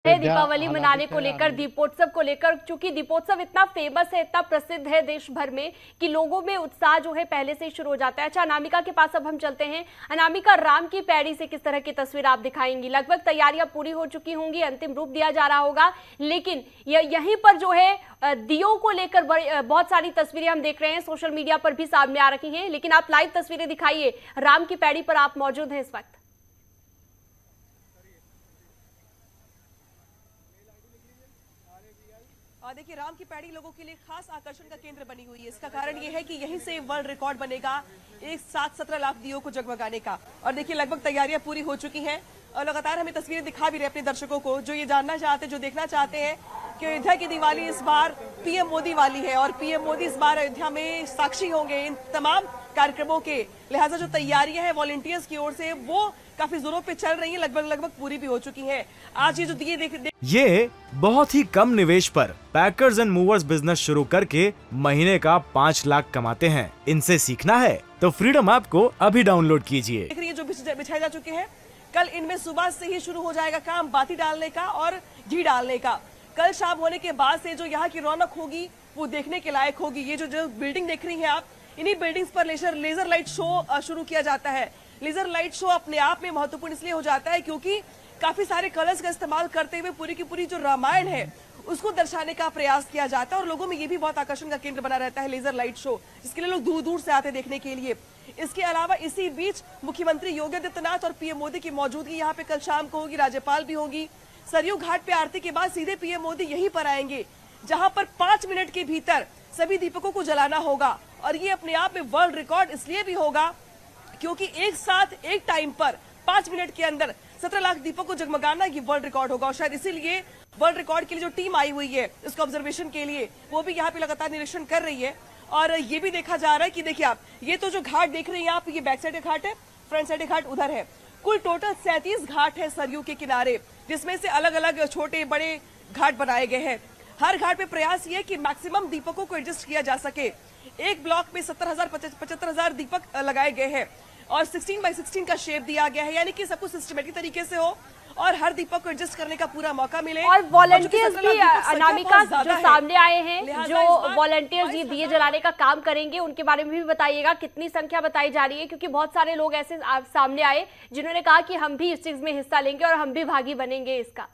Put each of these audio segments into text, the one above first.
दीपावली मनाने को लेकर, दीपोत्सव को लेकर, चूंकि दीपोत्सव इतना फेमस है, इतना प्रसिद्ध है देश भर में कि लोगों में उत्साह जो है पहले से ही शुरू हो जाता है। अच्छा, अनामिका के पास अब हम चलते हैं। अनामिका, राम की पैड़ी से किस तरह की तस्वीर आप दिखाएंगी? लगभग तैयारियां पूरी हो चुकी होंगी, अंतिम रूप दिया जा रहा होगा, लेकिन यहीं पर जो है दियों को लेकर बहुत सारी तस्वीरें हम देख रहे हैं, सोशल मीडिया पर भी सामने आ रही हैं, लेकिन आप लाइव तस्वीरें दिखाइए। राम की पैड़ी पर आप मौजूद हैं इस वक्त। देखिए, राम की पैड़ी लोगों के लिए खास आकर्षण का केंद्र बनी हुई है। इसका कारण ये है कि यहीं से वर्ल्ड रिकॉर्ड बनेगा एक साथ 17 लाख दियों को जगमगाने का। और देखिए, लगभग तैयारियां पूरी हो चुकी हैं और लगातार हमें तस्वीरें दिखा भी रहे अपने दर्शकों को, जो ये जानना चाहते हैं, जो देखना चाहते हैं कि अयोध्या की दिवाली इस बार पीएम मोदी वाली है और पीएम मोदी इस बार अयोध्या में साक्षी होंगे इन तमाम कार्यक्रमों के। लिहाजा जो तैयारियां हैं वॉलंटियर्स की ओर से वो काफी जोरों पे चल रही है, लगभग पूरी भी हो चुकी है। आज ये जो दिए ये बहुत ही कम निवेश पर पैकर्स एंड मूवर्स बिजनेस शुरू करके महीने का 5 लाख कमाते हैं। इनसे सीखना है तो फ्रीडम ऐप को अभी डाउनलोड कीजिए। देख रही है जो बिछाए जा चुके हैं, कल इनमें सुबह से ही शुरू हो जाएगा काम बाती डालने का और घी डालने का। कल शाम होने के बाद से जो यहाँ की रौनक होगी वो देखने के लायक होगी। ये जो बिल्डिंग देख रही है आप, इन्हीं बिल्डिंग्स पर लेजर लाइट शो शुरू किया जाता है। लेजर लाइट शो अपने आप में महत्वपूर्ण इसलिए हो जाता है क्योंकि काफी सारे कलर्स का इस्तेमाल करते हुए पूरी की पूरी जो रामायण है उसको दर्शाने का प्रयास किया जाता है और लोगों में ये भी बहुत आकर्षण का केंद्र बना रहता है लेजर लाइट शो, जिसके लिए लोग दूर दूर से आते देखने के लिए। इसके अलावा इसी बीच मुख्यमंत्री योगी आदित्यनाथ और पीएम मोदी की मौजूदगी यहाँ पे कल शाम को होगी, राज्यपाल भी होंगी। सरयू घाट पे आरती के बाद सीधे पीएम मोदी यहीं पर आएंगे, जहां पर 5 मिनट के भीतर सभी दीपकों को जलाना होगा। और ये अपने आप में वर्ल्ड रिकॉर्ड इसलिए भी होगा क्योंकि एक साथ एक टाइम पर 5 मिनट के अंदर 17 लाख दीपों को जगमगाना ये वर्ल्ड रिकॉर्ड होगा। और शायद इसीलिए वर्ल्ड रिकॉर्ड के लिए जो टीम आई हुई है इसको ऑब्जर्वेशन के लिए, वो भी यहाँ पे लगातार निरीक्षण कर रही है। और ये भी देखा जा रहा है कि देखिए आप, ये तो जो घाट देख रहे हैं आप, ये बैक साइड का घाट है, फ्रंट साइड का घाट उधर है। कुल टोटल 37 घाट है सरयू के किनारे, जिसमें से अलग अलग छोटे बड़े घाट बनाए गए हैं। हर घाट पे प्रयास ये है कि मैक्सिमम दीपकों को एडजस्ट किया जा सके। एक ब्लॉक में 75,000 दीपक लगाए गए हैं और 16x16 का शेप दिया गया है, यानी कि सब कुछ सिस्टमेटिक तरीके से हो और हर दीपक को एडजस्ट करने का पूरा मौका मिले। और वॉलंटियर्स भी अनामिका जो सामने आए हैं, जो वॉलंटियर्स ये दिए जलाने का काम करेंगे, उनके बारे में भी बताइएगा, कितनी संख्या बताई जा रही है? क्योंकि बहुत सारे लोग ऐसे सामने आए जिन्होंने कहा कि हम भी इस चीज में हिस्सा लेंगे और हम भी भागी बनेंगे इसका।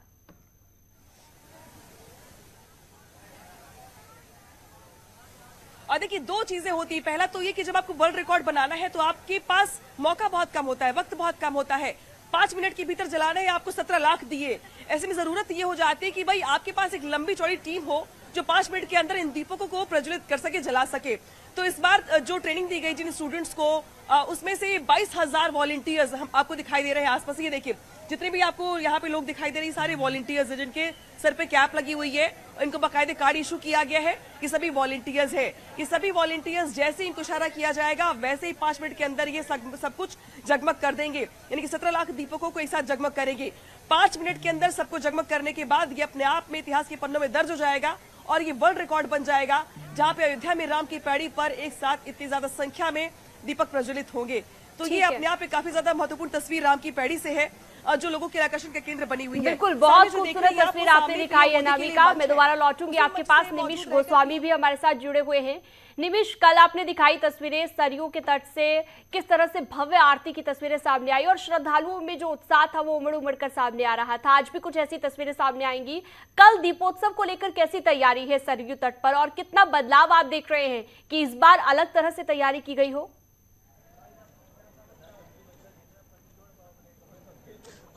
और देखिए, 2 चीजें होती है। पहला तो ये कि जब आपको वर्ल्ड रिकॉर्ड बनाना है तो आपके पास मौका बहुत कम होता है, वक्त बहुत कम होता है। 5 मिनट के भीतर जलाना है आपको 17 लाख दिए। ऐसे में जरूरत ये हो जाती है कि भाई आपके पास एक लंबी चौड़ी टीम हो जो 5 मिनट के अंदर इन दीपकों को प्रज्वलित कर सके, जला सके। तो इस बार जो ट्रेनिंग दी गई जिन स्टूडेंट्स को, उसमें से 22,000 वॉलंटियर्स हम आपको दिखाई दे रहे हैं आसपास। ये देखिए, जितने भी आपको यहाँ पे लोग दिखाई दे रहे हैं, सारे वॉलंटियर्स हैं जिनके सर पे कैप लगी हुई है। इनको बाकायदे कार्ड इशू किया गया है कि सभी वॉलंटियर्स है। ये सभी वॉलंटियर्स जैसे इनको इशारा किया जाएगा वैसे ही 5 मिनट के अंदर ये सब कुछ जगमग कर देंगे, यानी कि 17 लाख दीपकों को एक साथ जगमग करेंगे। 5 मिनट के अंदर सबको जगमग करने के बाद ये अपने आप में इतिहास के पन्नों में दर्ज हो जाएगा और ये वर्ल्ड रिकॉर्ड बन जाएगा, जहां पे अयोध्या में राम की पैड़ी पर एक साथ इतनी ज्यादा संख्या में दीपक प्रज्वलित होंगे। तो ये अपने आप में काफी ज्यादा महत्वपूर्ण तस्वीर राम की पैड़ी से है जो लोगों के आकर्षण का केंद्र बनी हुई है। बिल्कुल, बहुत खूबसूरत तस्वीर आपने दिखाई है अनामिका। मैं दोबारा लौटूंगी आपके पास। निमिष गोस्वामी भी हमारे साथ जुड़े हुए हैं। निमिष, कल आपने दिखाई तस्वीरें सरयू के तट से, किस तरह से भव्य आरती की तस्वीरें सामने आई और श्रद्धालुओं में जो उत्साह था वो उमड़ कर सामने आ रहा था। आज भी कुछ ऐसी तस्वीरें सामने आएंगी। कल दीपोत्सव को लेकर कैसी तैयारी है सरयू तट पर और कितना बदलाव आप देख रहे हैं कि इस बार अलग तरह से तैयारी की गई हो?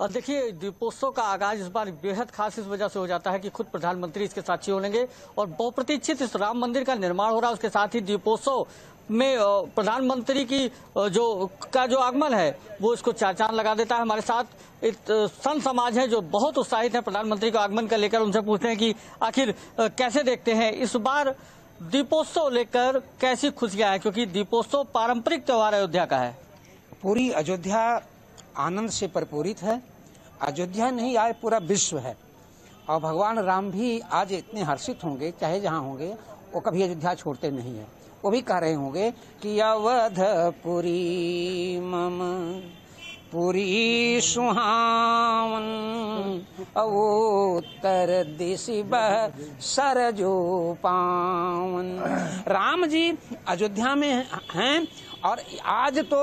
और देखिए, दीपोत्सव का आगाज इस बार बेहद खास इस वजह से हो जाता है कि खुद प्रधानमंत्री इसके साक्षी होंगे और बहुप्रतीक्षित इस राम मंदिर का निर्माण हो रहा है। उसके साथ ही दीपोत्सव में प्रधानमंत्री की जो आगमन है वो इसको चार चांद लगा देता है। हमारे साथ एक संत समाज है जो बहुत उत्साहित है प्रधानमंत्री के आगमन का लेकर। उनसे पूछते हैं कि आखिर कैसे देखते हैं इस बार दीपोत्सव लेकर, कैसी खुशियां हैं, क्योंकि दीपोत्सव पारंपरिक त्योहार अयोध्या का है। पूरी अयोध्या आनंद से परिपूरित है। अयोध्या नहीं, आज पूरा विश्व है और भगवान राम भी आज इतने हर्षित होंगे, चाहे जहाँ होंगे, वो कभी अयोध्या छोड़ते नहीं है। वो भी कह रहे होंगे कि अवधपुरी मम पुरी सुहावन, उत्तर दिशि बह सरजो पावन। राम जी अयोध्या में हैं और आज तो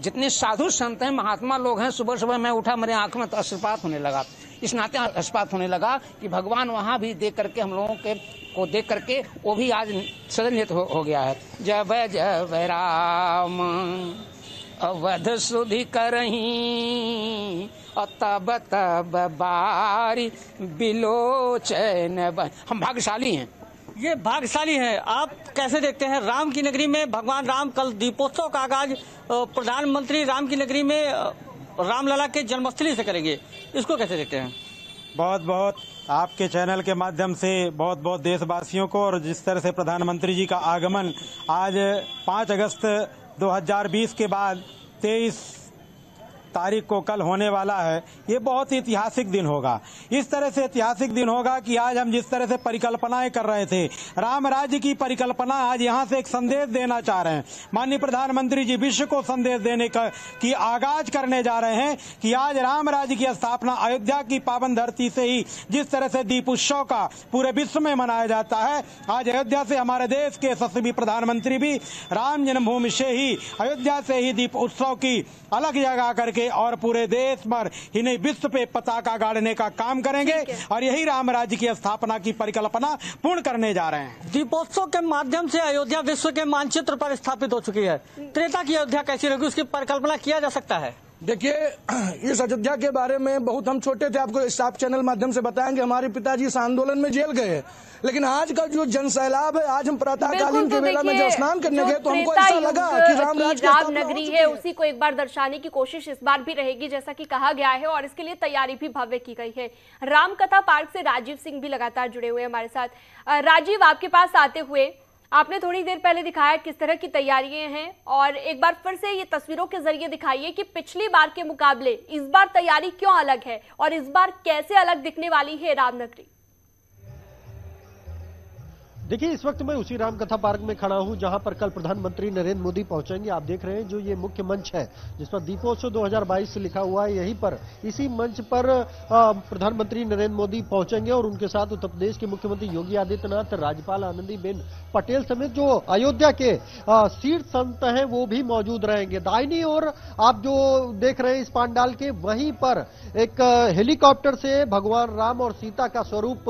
जितने साधु संत हैं, महात्मा लोग हैं, सुबह सुबह मैं उठा, मेरे आंख में तो अश्रुपात होने लगा। इस नाते अश्रुपात होने लगा कि भगवान वहां भी देख करके, हम लोगों के को देख करके वो भी आज सदनित हो गया है। जय जय राम अवध सुधि करहीं, तब तब बारी बिलोचन। हम भाग्यशाली हैं। ये भाग्यशाली हैं। आप कैसे देखते हैं राम की नगरी में भगवान राम कल दीपोत्सव का आगाज प्रधानमंत्री राम की नगरी में रामलला के जन्मस्थली से करेंगे, इसको कैसे देखते हैं? बहुत बहुत आपके चैनल के माध्यम से बहुत बहुत देशवासियों को, और जिस तरह से प्रधानमंत्री जी का आगमन आज 5 अगस्त 2020 के बाद 23 तारीख को कल होने वाला है, ये बहुत ही ऐतिहासिक दिन होगा। इस तरह से ऐतिहासिक दिन होगा कि आज हम जिस तरह से परिकल्पनाएं कर रहे थे, राम राज्य की परिकल्पना, आज यहाँ से एक संदेश देना चाह रहे हैं। माननीय प्रधानमंत्री जी विश्व को संदेश देने का की आगाज करने जा रहे हैं कि आज राम राज्य की स्थापना अयोध्या की पावन धरती से ही, जिस तरह से दीप उत्सव का पूरे विश्व में मनाया जाता है, आज अयोध्या से हमारे देश के यशस्वी प्रधानमंत्री भी राम जन्मभूमि से ही, अयोध्या से ही दीप उत्सव की अलग जगह करके और पूरे देश पर ही नहीं विश्व पे पताका गाड़ने का काम करेंगे, और यही राम राज्य की स्थापना की परिकल्पना पूर्ण करने जा रहे हैं। दीपोत्सव के माध्यम से अयोध्या विश्व के मानचित्र पर स्थापित हो चुकी है। त्रेता की अयोध्या कैसी रहेगी, उसकी परिकल्पना किया जा सकता है? देखिए, इस अयोध्या के बारे में बहुत हम छोटे थे, आपको इस आप चैनल माध्यम से बताएंगे। हमारे पिताजी इस आंदोलन में जेल गए, लेकिन आज का जो जन सैलाब है, आज हम प्रातःकालीन के मेला में जब स्नान करने गए तो हमको ऐसा लगा कि राम नगरी है, उसी को एक बार दर्शाने की कोशिश इस बार भी रहेगी, जैसा कि कहा गया है, और इसके लिए तैयारी भी भव्य की गई है। रामकथा पार्क से राजीव सिंह भी लगातार जुड़े हुए हमारे साथ। राजीव, आपके पास आते हुए आपने थोड़ी देर पहले दिखाया किस तरह की तैयारियां हैं, और एक बार फिर से ये तस्वीरों के जरिए दिखाइए कि पिछली बार के मुकाबले इस बार तैयारी क्यों अलग है और इस बार कैसे अलग दिखने वाली है रामनगरी। देखिए, इस वक्त मैं उसी रामकथा पार्क में खड़ा हूं जहां पर कल प्रधानमंत्री नरेंद्र मोदी पहुंचेंगे। आप देख रहे हैं जो ये मुख्य मंच है जिस पर दीपोत्सव 2022 लिखा हुआ है, यहीं पर इसी मंच पर प्रधानमंत्री नरेंद्र मोदी पहुंचेंगे और उनके साथ उत्तर प्रदेश के मुख्यमंत्री योगी आदित्यनाथ, राज्यपाल आनंदीबेन पटेल समेत जो अयोध्या के शीर्ष संत हैं वो भी मौजूद रहेंगे। दाहिनी ओर आप जो देख रहे हैं इस पांडाल के, वहीं पर एक हेलीकॉप्टर से भगवान राम और सीता का स्वरूप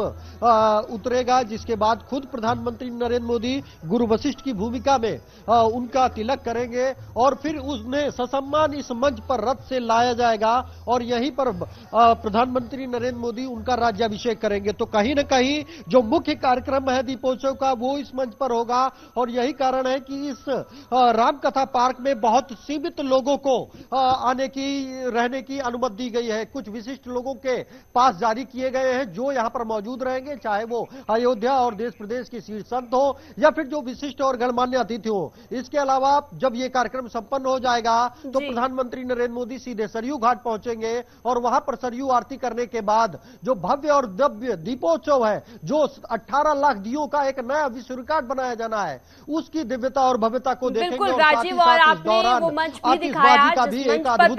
उतरेगा, जिसके बाद खुद प्रधानमंत्री नरेंद्र मोदी गुरु वशिष्ठ की भूमिका में उनका तिलक करेंगे और फिर उन्हें ससम्मान इस मंच पर रथ से लाया जाएगा और यहीं पर प्रधानमंत्री नरेंद्र मोदी उनका राज्याभिषेक करेंगे। तो कहीं न कहीं जो मुख्य कार्यक्रम है दीपोत्सव का वो इस मंच पर होगा और यही कारण है कि इस रामकथा पार्क में बहुत सीमित लोगों को आने की, रहने की अनुमति दी गई है। कुछ विशिष्ट लोगों के पास जारी किए गए हैं जो यहां पर मौजूद रहेंगे, चाहे वो अयोध्या और देश प्रदेश के शीर्ष संत हो या फिर जो विशिष्ट और गणमान्य अतिथि हो। इसके अलावा जब ये कार्यक्रम संपन्न हो जाएगा तो प्रधानमंत्री नरेंद्र मोदी सीधे सरयू घाट पहुंचेंगे और वहां पर सरयू आरती करने के बाद जो भव्य और दिव्य दीपोत्सव है, जो 18 लाख दियों का एक नया विश्व रिकॉर्ड बनाया जाना है, उसकी दिव्यता और भव्यता को देखेंगे। राजीव, और आपने वो मंच भी दिखाया जिस मंच पर